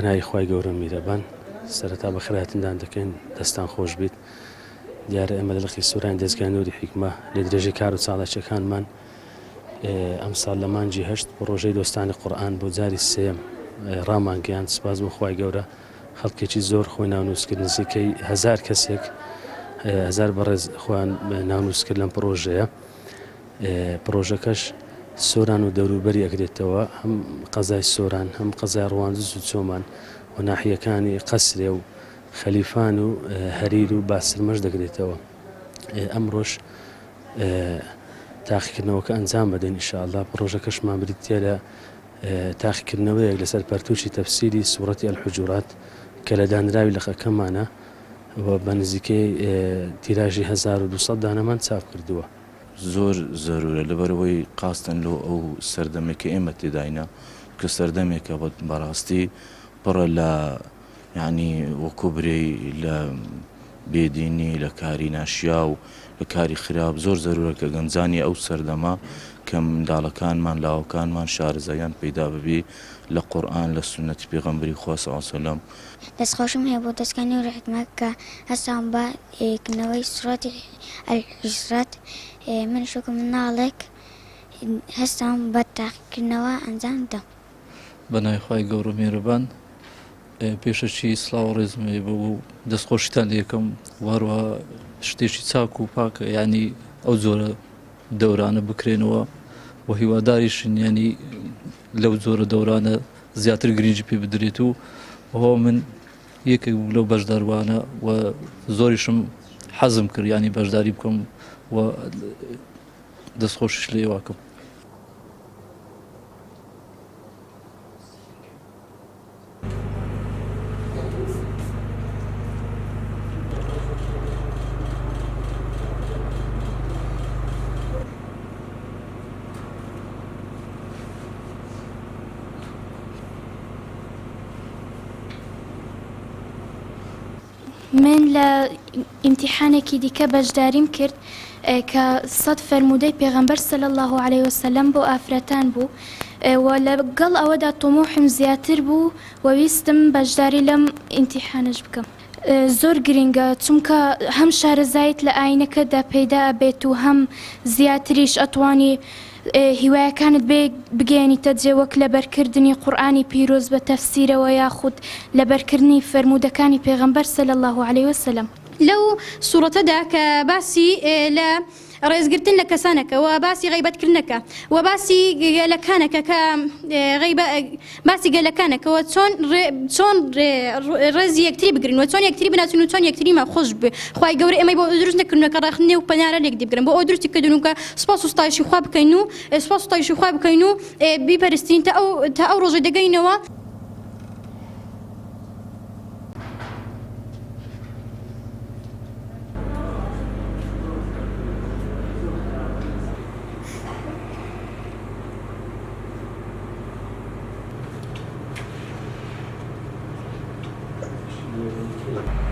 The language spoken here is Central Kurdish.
بەناوی خوای گەورە میرەبان سەرەتا بە خێراتندان دەکەین دەستان خۆش بیت دیارە ئێمە لە لەخی سوورانی دەستگانەوەری حیکمە لە درێژەی کار و چاڵاکیەکانمان ئەم ساڵ لە مانجی هەشت پڕۆژەی دۆستانی قورئان بۆ جاری سێم ڕامانگەیاند سوپاس بۆ خوای گەورە خەڵکێکی زۆر خۆی ناونووسکرد نزیکەی 1000 کەسێک 1000 بەڕێز خۆیان ناونووسکرد لەم پرۆژەیە پرۆژەکەش سۆران و دەوروبەری ئەگرێتەوە هەم قەزای سۆران هەم قەزای ڕەواندز و چۆمان و ناحیەکانی قەسرێ و خەلیفان و هەریر و باسرمەش دەگرێتەوە ئەمڕۆژ تاقیکردنەوەکە ئەنجام بدەین ئینشاءالله پرۆژەکەشمان بریتە لە تاقیکردنەوەیەک لەسەر پەرتووشی تەفسیری سوورەتی الحجورات کە لە دانراوی لەخەکەمانە و بە نزیکەی تیراژی 1200 دانەمان چاپ کردووە زۆر زەرورە لەبەرەوەی قاستن لۆ ئەو سەردەمێکە ئێمە تێداینە کە سەردەمێکە بەڕاستی پڕە لە یعنی وەکو برێی لە بێدینی لە کاری ناشیا و لە کاری خراپ زۆر زەرورە کە گەنجانی ئەو سەردەما کە منداڵەکانمان لاوەکانمان شارەزایان پەیدا ببێ لە قورئان لە سونەتی پێغەمبەری خوا صلی الله علیه و سلم دەستخۆشم هەیە بۆ دەستگانەوەری حیکمە کە هەستان بە کردنەوەی سوورەتی الحجرات من شوکم مناڵێک هەستان بە تاقیکردنەوە ئەنجام دەم بەناوی خوای گەورە میهرەبان پێشەچی سڵاو و ڕێزمێ بۆ دەستخۆشیتان لێ یەکەم واروها شتێکی چاک و پاکە یعنی ئەو جۆرە دەورانە بکرێنەوە و هیواداریشن ینی لەو جۆرە دەورانە زیاتر گرنگی پێ بدرێت و هۆ من یەکێک لەو بەشداروانە و زۆریشم حەزم کرد ینی بەشداری بکەم و دەستخۆشیش لێ واکەم من لە ئیمتیحانێکی دیکە بەشداریم کرد کە سەد فەرموودەی پێغەمبەر صلی الله عليه وسلم بۆ ئافرەتان بوو و لەگەڵ ئەوەدا تۆمۆحم زیاتر بوو و ویستم بەشداری لەم ئیمتیحانەش بکەم زۆر گرنگە چونکە هەم شارەزایت لە ئاینەکەدا پەیدا ئەبێت و هەم زیاتریش ئەتوانی هیوایەکانت بگەێنیتە جێ وەک لەبەرکردنی قورئانی پیرۆز بە تەفسیرەوە یاخود لەبەرکردنی فەرموودەکانی پێغەمبەر صلی الله عليه وسلم لەو سوورەتەدا کە باسی لە ڕێزگرتن لە کەسانەکە و باسی غیبەتکردنەکە و باسی گەلەکانەکە کە باسی گەلەکانەکەەوە چۆن ڕێزی یەکتری بگرن و چۆن یەکتری بناسن و چۆن یەکتریمە خۆش بێ خوای گەورە ئێمەی بۆ دروست نەکردنەوە کە ڕاخنێ و پەنارە لێک دیبگرن بۆ ئەو درستی کردن کە سوپاس و ستایشی خوا بکەین و سوپاس و ستایشی خوا بکەین و بیپەرستین تا ئەو ڕۆژەی دەگەینەوە Thank you.